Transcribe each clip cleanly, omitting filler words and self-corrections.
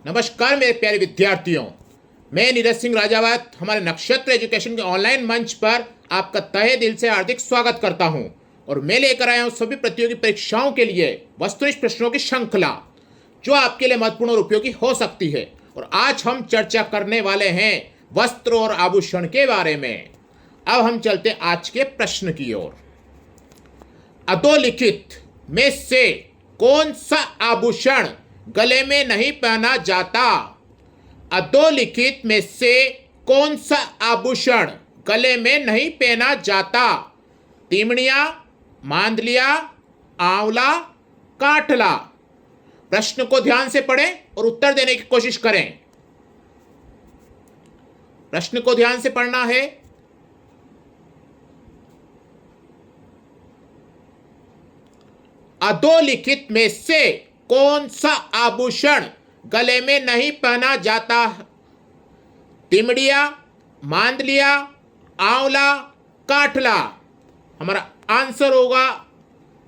नमस्कार मेरे प्यारे विद्यार्थियों, मैं नीरज सिंह राजावत हमारे नक्षत्र एजुकेशन के ऑनलाइन मंच पर आपका तहे दिल से हार्दिक स्वागत करता हूं। और मैं लेकर आया हूं सभी प्रतियोगी परीक्षाओं के लिए वस्तुनिष्ठ प्रश्नों की श्रृंखला जो आपके लिए महत्वपूर्ण और उपयोगी हो सकती है। और आज हम चर्चा करने वाले हैं वस्त्र और आभूषण के बारे में। अब हम चलते आज के प्रश्न की ओर। अधोलिखित में से कौन सा आभूषण गले में नहीं पहना जाता? अधोलिखित में से कौन सा आभूषण गले में नहीं पहना जाता? तीमड़िया, मांदलिया, आंवला, काठला। प्रश्न को ध्यान से पढ़ें और उत्तर देने की कोशिश करें। प्रश्न को ध्यान से पढ़ना है। अधोलिखित में से कौन सा आभूषण गले में नहीं पहना जाता? तिमड़िया, मांदलिया, आंवला, काठला। हमारा आंसर होगा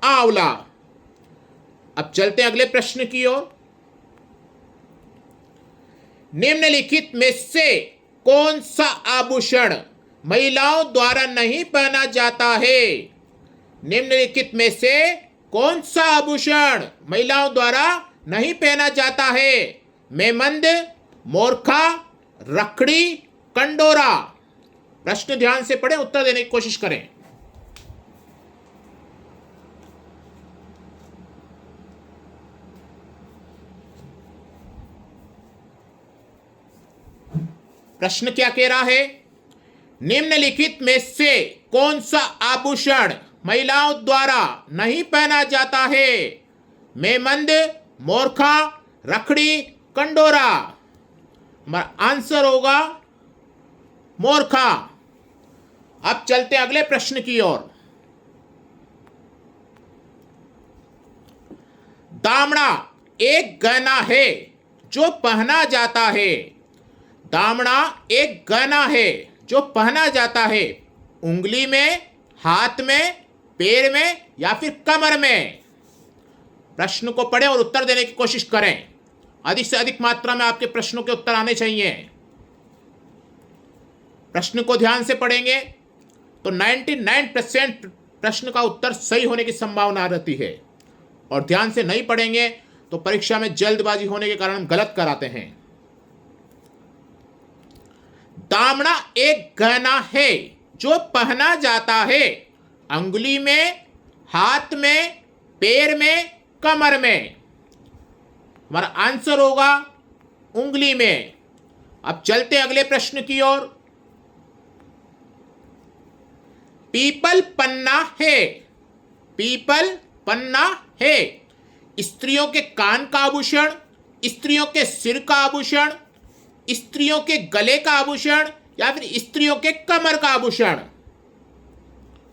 आंवला। अब चलते हैं अगले प्रश्न की ओर। निम्नलिखित में से कौन सा आभूषण महिलाओं द्वारा नहीं पहना जाता है? निम्नलिखित में से कौन सा आभूषण महिलाओं द्वारा नहीं पहना जाता है? मेमंद, मोरखा, रखड़ी, कंडोरा। प्रश्न ध्यान से पढ़ें, उत्तर देने की कोशिश करें। प्रश्न क्या कह रहा है? निम्नलिखित में से कौन सा आभूषण महिलाओं द्वारा नहीं पहना जाता है? मेमंद, मोरखा, रखड़ी, कंडोरा। हमारा आंसर होगा मोरखा। अब चलते हैं अगले प्रश्न की ओर। दामड़ा एक गहना है जो पहना जाता है। दामड़ा एक गहना है जो पहना जाता है। उंगली में, हाथ में, पैर में या फिर कमर में। प्रश्न को पढ़ें और उत्तर देने की कोशिश करें। अधिक से अधिक मात्रा में आपके प्रश्नों के उत्तर आने चाहिए। प्रश्न को ध्यान से पढ़ेंगे तो 99% प्रश्न का उत्तर सही होने की संभावना रहती है। और ध्यान से नहीं पढ़ेंगे तो परीक्षा में जल्दबाजी होने के कारण गलत कराते हैं। दामड़ा एक गहना है जो पहना जाता है। अंगुली में, हाथ में, पैर में, कमर में। हमारा आंसर होगा उंगली में। अब चलते अगले प्रश्न की ओर। पीपल पन्ना है। पीपल पन्ना है स्त्रियों के कान का आभूषण, स्त्रियों के सिर का आभूषण, स्त्रियों के गले का आभूषण या फिर स्त्रियों के कमर का आभूषण।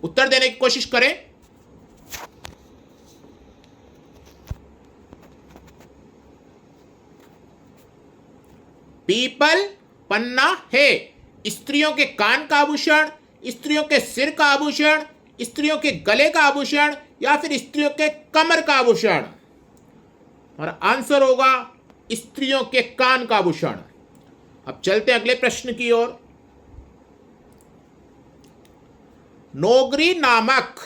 उत्तर देने की कोशिश करें। पीपल पन्ना है स्त्रियों के कान का आभूषण, स्त्रियों के सिर का आभूषण, स्त्रियों के गले का आभूषण या फिर स्त्रियों के कमर का आभूषण। हमारा आंसर होगा स्त्रियों के कान का आभूषण। अब चलते अगले प्रश्न की ओर। नोगरी नामक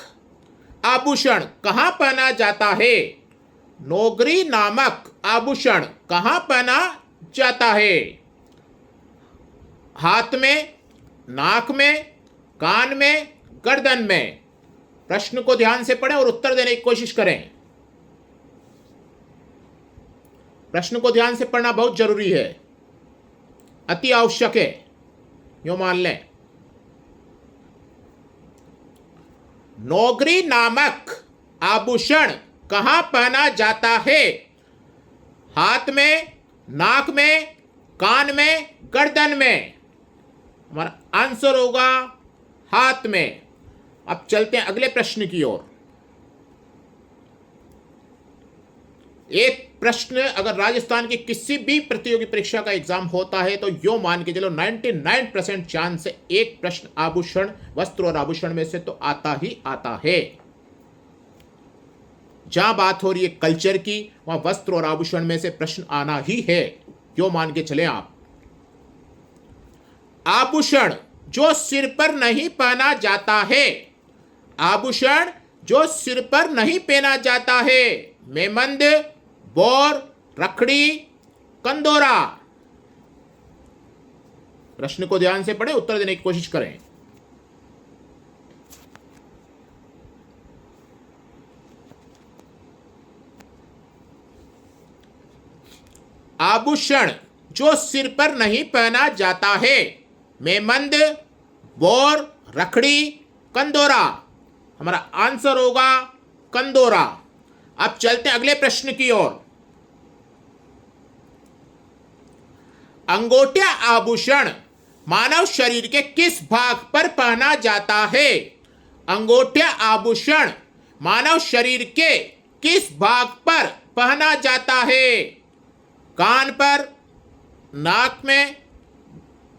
आभूषण कहां पहना जाता है? नोगरी नामक आभूषण कहां पहना जाता है? हाथ में, नाक में, कान में, गर्दन में। प्रश्न को ध्यान से पढ़ें और उत्तर देने की कोशिश करें। प्रश्न को ध्यान से पढ़ना बहुत जरूरी है, अति आवश्यक है, यूं मान लें। नोगरी नामक आभूषण कहां पहना जाता है? हाथ में, नाक में, कान में, गर्दन में। हमारा आंसर होगा हाथ में। अब चलते हैं अगले प्रश्न की ओर। एक प्रश्न अगर राजस्थान की किसी भी प्रतियोगी परीक्षा का एग्जाम होता है तो यो मान के चलो 99% चांस से एक प्रश्न आभूषण, वस्त्र और आभूषण में से तो आता ही आता है। जहां बात हो रही है कल्चर की, वहां वस्त्र और आभूषण में से प्रश्न आना ही है, यो मान के चले आप। आभूषण जो सिर पर नहीं पहना जाता है, आभूषण जो सिर पर नहीं पहना जाता है। मेमंद, बोर, रखड़ी, कंदोरा। प्रश्न को ध्यान से पढ़े, उत्तर देने की कोशिश करें। आभूषण जो सिर पर नहीं पहना जाता है। मेमंद, बोर, रखड़ी, कंदोरा। हमारा आंसर होगा कंदोरा। अब चलते हैं अगले प्रश्न की ओर। अंगूठा आभूषण मानव शरीर के किस भाग पर पहना जाता है? अंगूठा आभूषण मानव शरीर के किस भाग पर पहना जाता है? कान पर, नाक में,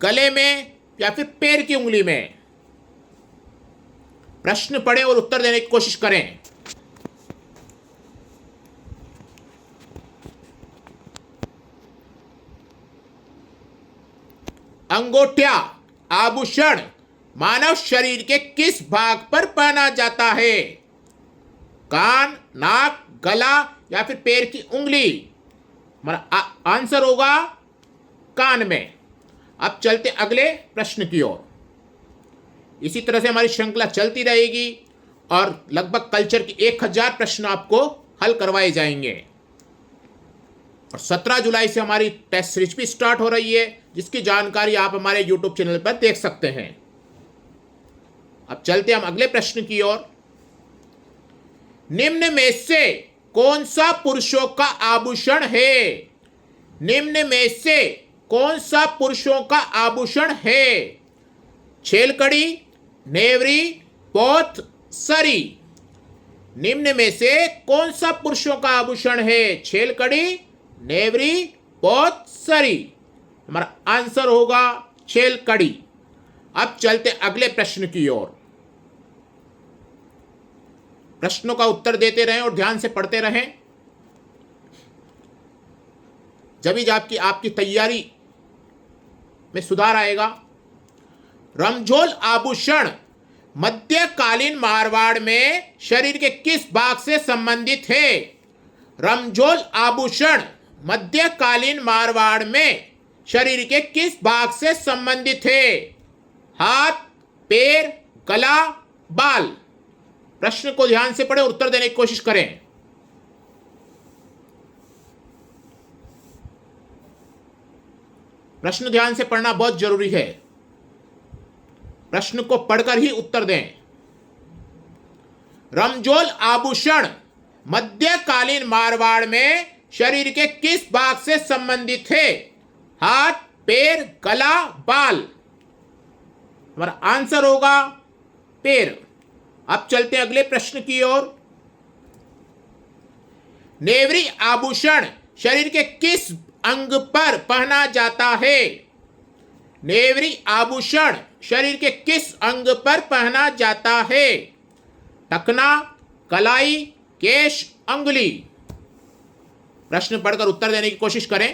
गले में या फिर पैर की उंगली में? प्रश्न पढ़ें और उत्तर देने की कोशिश करें। अंगूठा आभूषण मानव शरीर के किस भाग पर पहना जाता है? कान, नाक, गला या फिर पैर की उंगली? हमारा आंसर होगा कान में। अब चलते अगले प्रश्न की ओर। इसी तरह से हमारी श्रृंखला चलती रहेगी और लगभग कल्चर की 1000 प्रश्न आपको हल करवाए जाएंगे। और 17 जुलाई से हमारी टेस्ट सीरीज भी स्टार्ट हो रही है, जिसकी जानकारी आप हमारे YouTube चैनल पर देख सकते हैं। अब चलते हम अगले प्रश्न की ओर। निम्न में से कौन सा पुरुषों का आभूषण है? निम्न में से कौन सा पुरुषों का आभूषण है? छेलकड़ी, नेवरी, पोत, सरी। निम्न में से कौन सा पुरुषों का आभूषण है? छेलकड़ी, नेवरी, पोत, सरी। हमारा आंसर होगा छेलकड़ी। अब चलते अगले प्रश्न की ओर। प्रश्नों का उत्तर देते रहें और ध्यान से पढ़ते रहें, जब ही आपकी तैयारी में सुधार आएगा। रमझोल आभूषण मध्यकालीन मारवाड़ में शरीर के किस भाग से संबंधित है? रमझोल आभूषण मध्यकालीन मारवाड़ में शरीर के किस भाग से संबंधित है? हाथ, पैर, गला, बाल। प्रश्न को ध्यान से पढ़ें और उत्तर देने की कोशिश करें। प्रश्न ध्यान से पढ़ना बहुत जरूरी है। प्रश्न को पढ़कर ही उत्तर दें। रमझोल आभूषण मध्यकालीन मारवाड़ में शरीर के किस भाग से संबंधित है? हाथ, पैर, गला, बाल। हमारा आंसर होगा पैर। अब चलते हैं अगले प्रश्न की ओर। नेवरी आभूषण शरीर के किस अंग पर पहना जाता है? नेवरी आभूषण शरीर के किस अंग पर पहना जाता है? टखना, कलाई, केश, अंगुली। प्रश्न पढ़कर उत्तर देने की कोशिश करें।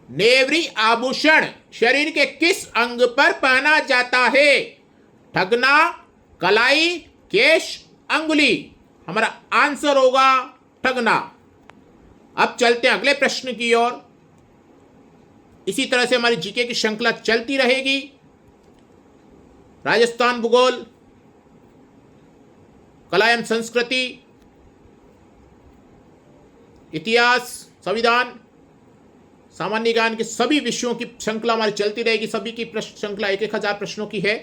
नेवरी आभूषण शरीर के किस अंग पर पहना जाता है? ठगना, कलाई, केश, अंगुली। हमारा आंसर होगा ठगना। अब चलते हैं अगले प्रश्न की ओर। इसी तरह से हमारी जीके की श्रृंखला चलती रहेगी। राजस्थान भूगोल, कला एवं संस्कृति, इतिहास, संविधान, सामान्य ज्ञान के सभी विषयों की श्रृंखला हमारी चलती रहेगी। सभी की प्रश्न श्रृंखला 1000 प्रश्नों की है।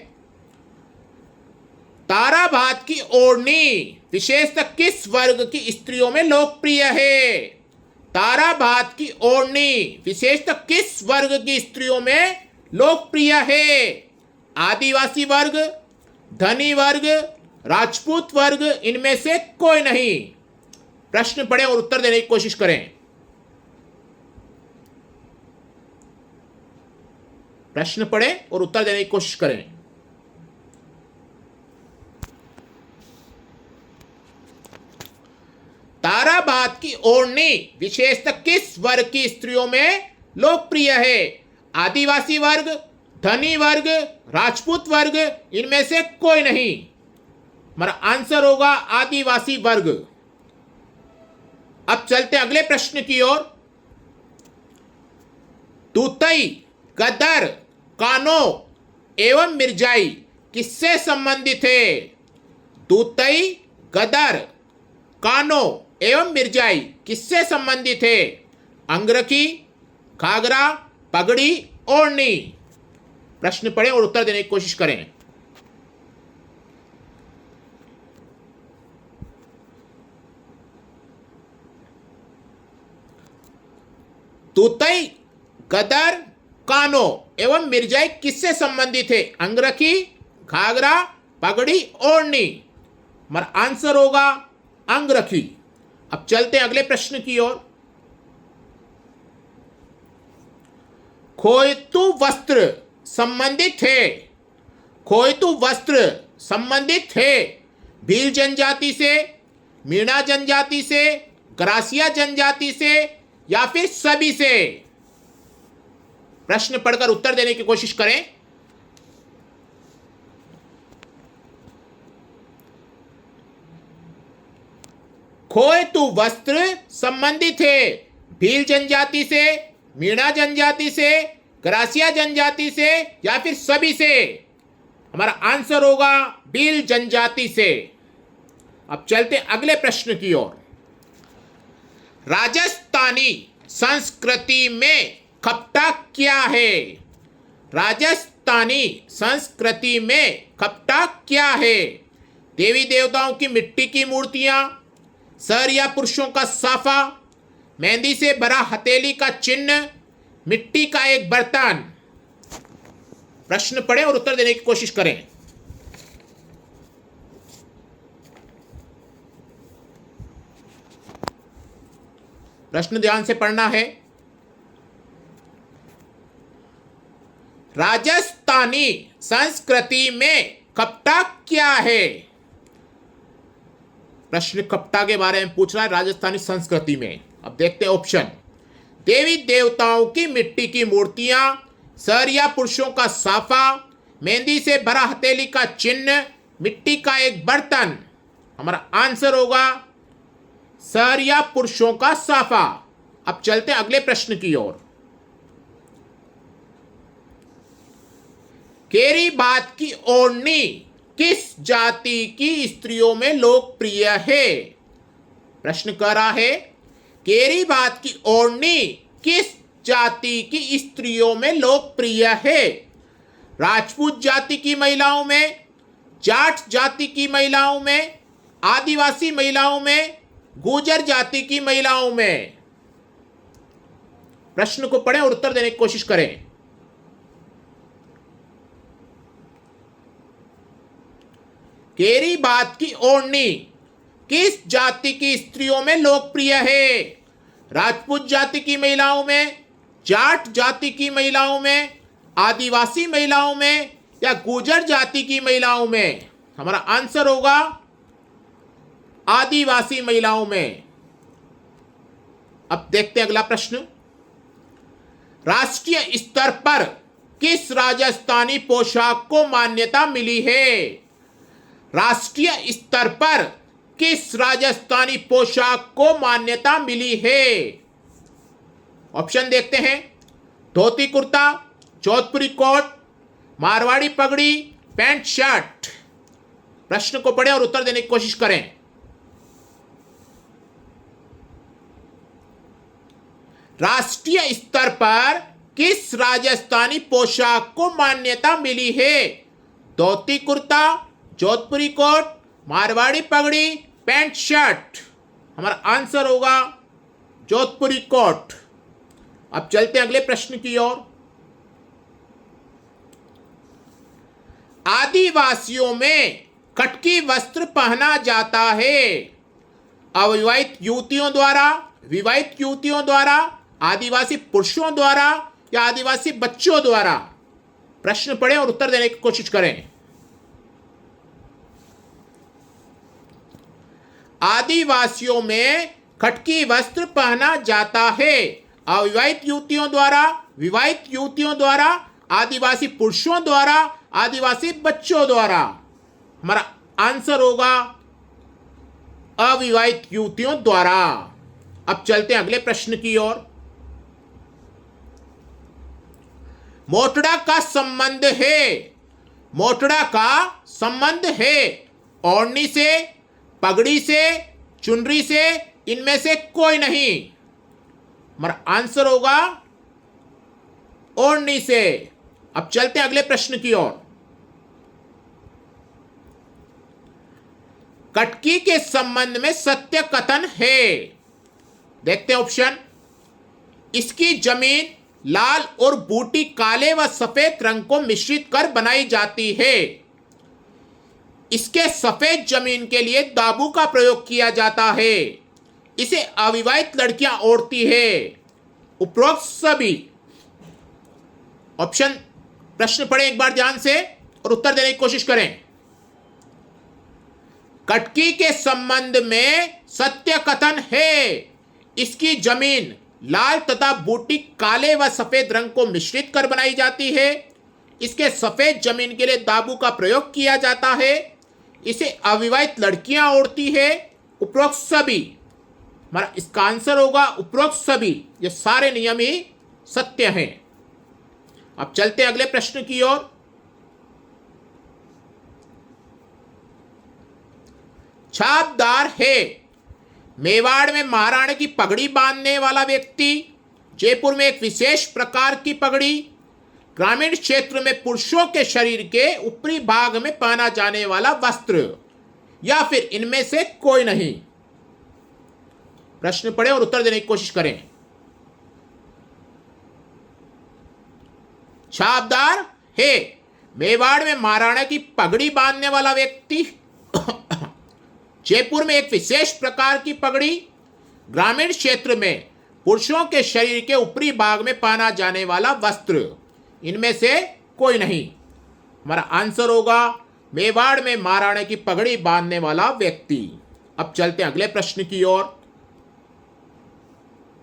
ताराभात की ओढ़नी विशेषतः किस वर्ग की स्त्रियों में लोकप्रिय है? ताराभात की ओढ़नी विशेषतः किस वर्ग की स्त्रियों में लोकप्रिय है? आदिवासी वर्ग, धनी वर्ग, राजपूत वर्ग, इनमें से कोई नहीं। प्रश्न पढ़ें और उत्तर देने की कोशिश करें। प्रश्न पढ़ें और उत्तर देने की कोशिश करें। हैदराबाद की ओढ़नी विशेषतः किस वर्ग की स्त्रियों में लोकप्रिय है? आदिवासी वर्ग, धनी वर्ग, राजपूत वर्ग, इनमें से कोई नहीं। हमारा आंसर होगा आदिवासी वर्ग। अब चलते अगले प्रश्न की ओर। तूतई, गदर, कानो एवं मिर्जाई किससे संबंधित है? तूतई, गदर, कानो एवं मिर्जाई किससे संबंधित है? अंगरखी, घाघरा, पगड़ी, ओढ़नी। प्रश्न पढ़ें और उत्तर देने की कोशिश करें। तूतई, गदर, कानो एवं मिर्जाई किससे संबंधित है? अंगरखी, घाघरा, पगड़ी, ओढ़नी। हमारा आंसर होगा अंगरखी। अब चलते हैं अगले प्रश्न की ओर। खोयतु वस्त्र संबंधित है। खोयतु वस्त्र संबंधित है भील जनजाति से, मीणा जनजाति से, ग्रासिया जनजाति से या फिर सभी से? प्रश्न पढ़कर उत्तर देने की कोशिश करें। खोयतु वस्त्र संबंधित है भील जनजाति से, मीणा जनजाति से, ग्रासिया जनजाति से या फिर सभी से? हमारा आंसर होगा भील जनजाति से। अब चलते अगले प्रश्न की ओर। राजस्थानी संस्कृति में खपटा क्या है? राजस्थानी संस्कृति में खपटा क्या है? देवी देवताओं की मिट्टी की मूर्तियां, सर या पुरुषों का साफा, मेहंदी से भरा हथेली का चिन्ह, मिट्टी का एक बर्तन। प्रश्न पढ़ें और उत्तर देने की कोशिश करें। प्रश्न ध्यान से पढ़ना है। राजस्थानी संस्कृति में खपटा क्या है? प्रश्न खपटा के बारे में पूछ रहा है राजस्थानी संस्कृति में। अब देखते हैं ऑप्शन। देवी देवताओं की मिट्टी की मूर्तियां, सर या पुरुषों का साफा, मेहंदी से भरा हथेली का चिन्ह, मिट्टी का एक बर्तन। हमारा आंसर होगा सर या पुरुषों का साफा। अब चलते हैं अगले प्रश्न की ओर। केरी बात की ओढ़नी किस जाति की स्त्रियों में लोकप्रिय है? प्रश्न कर रहा है केरी बात की ओढ़नी किस जाति की स्त्रियों में लोकप्रिय है? राजपूत जाति की महिलाओं में, जाट जाति की महिलाओं में, आदिवासी महिलाओं में, गुर्जर जाति की महिलाओं में? प्रश्न को पढ़ें और उत्तर देने की कोशिश करें। केरी बात की ओढ़नी किस जाति की स्त्रियों में लोकप्रिय है? राजपूत जाति की महिलाओं में, जाट जाति की महिलाओं में, आदिवासी महिलाओं में या गुर्जर जाति की महिलाओं में? हमारा आंसर होगा आदिवासी महिलाओं में। अब देखते हैं अगला प्रश्न। राष्ट्रीय स्तर पर किस राजस्थानी पोशाक को मान्यता मिली है? राष्ट्रीय स्तर पर किस राजस्थानी पोशाक को मान्यता मिली है? ऑप्शन देखते हैं। धोती कुर्ता, जोधपुरी कोट, मारवाड़ी पगड़ी, पैंट शर्ट। प्रश्न को पढ़ें और उत्तर देने की कोशिश करें। राष्ट्रीय स्तर पर किस राजस्थानी पोशाक को मान्यता मिली है? धोती कुर्ता, जोधपुरी कोट, मारवाड़ी पगड़ी, पैंट शर्ट। हमारा आंसर होगा जोधपुरी कोट। अब चलते हैं अगले प्रश्न की ओर। आदिवासियों में कटकी वस्त्र पहना जाता है। अविवाहित युवतियों द्वारा, विवाहित युवतियों द्वारा, आदिवासी पुरुषों द्वारा या आदिवासी बच्चों द्वारा? प्रश्न पढ़ें और उत्तर देने की कोशिश करें। आदिवासियों में खटकी वस्त्र पहना जाता है? अविवाहित युवतियों द्वारा, विवाहित युवतियों द्वारा, आदिवासी पुरुषों द्वारा, आदिवासी बच्चों द्वारा? हमारा आंसर होगा अविवाहित युवतियों द्वारा। अब चलते हैं अगले प्रश्न की ओर। मोटड़ा का संबंध है, मोटड़ा का संबंध है ओढ़नी से, पगड़ी से, चुनरी से, इनमें से कोई नहीं। हमारा आंसर होगा ओढ़नी से। अब चलते हैं अगले प्रश्न की ओर। कटकी के संबंध में सत्य कथन है। देखते हैं ऑप्शन। इसकी जमीन लाल और बूटी काले व सफेद रंग को मिश्रित कर बनाई जाती है। इसके सफेद जमीन के लिए दाबू का प्रयोग किया जाता है। इसे अविवाहित लड़कियां ओढ़ती है। उपरोक्त सभी ऑप्शन प्रश्न पढ़ें एक बार ध्यान से और उत्तर देने की कोशिश करें। कटकी के संबंध में सत्य कथन है। इसकी जमीन लाल तथा बूटी काले व सफेद रंग को मिश्रित कर बनाई जाती है। इसके सफेद जमीन के लिए दाबू का प्रयोग किया जाता है। इसे अविवाहित लड़कियां ओढ़ती है। उपरोक्त सभी, हमारा इसका आंसर होगा उपरोक्त सभी। ये सारे नियम ही सत्य हैं। अब चलते हैं अगले प्रश्न की ओर। छापदार है। मेवाड़ में महाराणी की पगड़ी बांधने वाला व्यक्ति, जयपुर में एक विशेष प्रकार की पगड़ी, ग्रामीण क्षेत्र में पुरुषों के शरीर के ऊपरी भाग में पहना जाने वाला वस्त्र, या फिर इनमें से कोई नहीं। प्रश्न पढ़ें और उत्तर देने की कोशिश करें। छापदार है। मेवाड़ में महाराणा की पगड़ी बांधने वाला व्यक्ति, जयपुर में एक विशेष प्रकार की पगड़ी, ग्रामीण क्षेत्र में पुरुषों के शरीर के ऊपरी भाग में पहना जाने वाला वस्त्र, इनमें से कोई नहीं। हमारा आंसर होगा मेवाड़ में महाराणा की पगड़ी बांधने वाला व्यक्ति। अब चलते हैं अगले प्रश्न की ओर।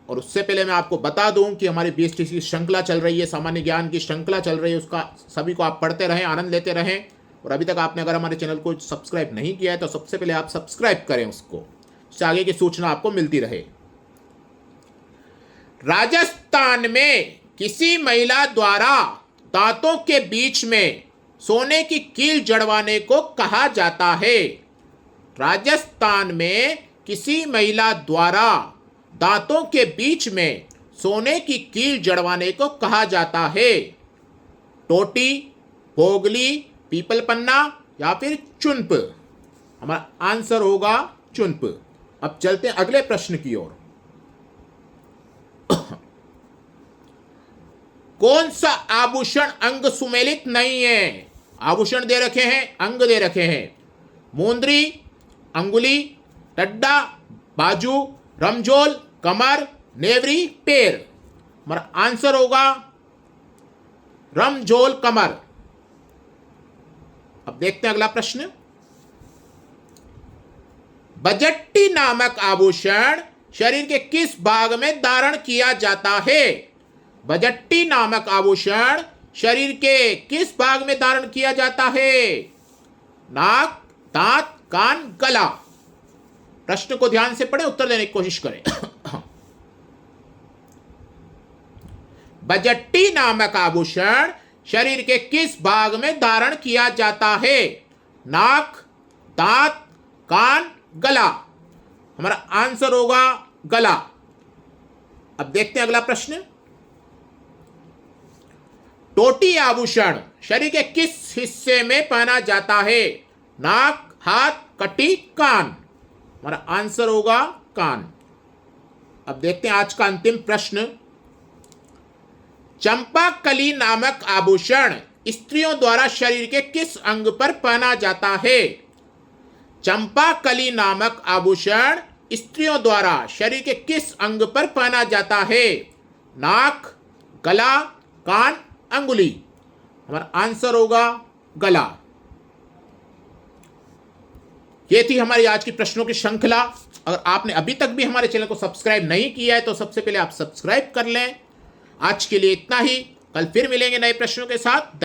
और उससे पहले मैं आपको बता दूं कि हमारी बीएसटीसी की श्रृंखला चल रही है, सामान्य ज्ञान की श्रृंखला चल रही है। उसका सभी को आप पढ़ते रहें, आनंद लेते रहें। और अभी तक आपने अगर हमारे चैनल को सब्सक्राइब नहीं किया है तो सबसे पहले आप सब्सक्राइब करें उसको, उससे आगे की सूचना आपको मिलती रहे। राजस्थान में किसी महिला द्वारा दांतों के बीच में सोने की कील जड़वाने को कहा जाता है? राजस्थान में किसी महिला द्वारा दांतों के बीच में सोने की कील जड़वाने को कहा जाता है? टोटी, पोगली, पीपल पन्ना या फिर चुनप? हमारा आंसर होगा चुनप। अब चलते हैं अगले प्रश्न की ओर। कौन सा आभूषण अंग सुमेलित नहीं है? आभूषण दे रखे हैं, अंग दे रखे हैं। मुंदरी, अंगुली, टड्डा, बाजू, रमजोल, कमर, नेवरी, पैर। हमारा आंसर होगा रमजोल, कमर। अब देखते हैं अगला प्रश्न। बजट्टी नामक आभूषण शरीर के किस भाग में धारण किया जाता है? बजट्टी नामक आभूषण शरीर के किस भाग में धारण किया जाता है? नाक, दांत, कान, गला? प्रश्न को ध्यान से पढ़ें, उत्तर देने की कोशिश करें। बजट्टी नामक आभूषण शरीर के किस भाग में धारण किया जाता है? नाक, दांत, कान, गला? हमारा आंसर होगा गला। अब देखते हैं अगला प्रश्न। टोटी आभूषण शरीर के किस हिस्से में पहना जाता है? नाक, हाथ, कटी, कान? हमारा आंसर होगा कान। अब देखते हैं आज का अंतिम प्रश्न। चंपाकली नामक आभूषण स्त्रियों द्वारा शरीर के किस अंग पर पहना जाता है? चंपाकली नामक आभूषण स्त्रियों द्वारा शरीर के किस अंग पर पहना जाता है? नाक, गला, कान, अंगुली? हमारा आंसर होगा गला। ये थी हमारी आज की प्रश्नों की श्रृंखला। अगर आपने अभी तक भी हमारे चैनल को सब्सक्राइब नहीं किया है तो सबसे पहले आप सब्सक्राइब कर लें। आज के लिए इतना ही, कल फिर मिलेंगे नए प्रश्नों के साथ।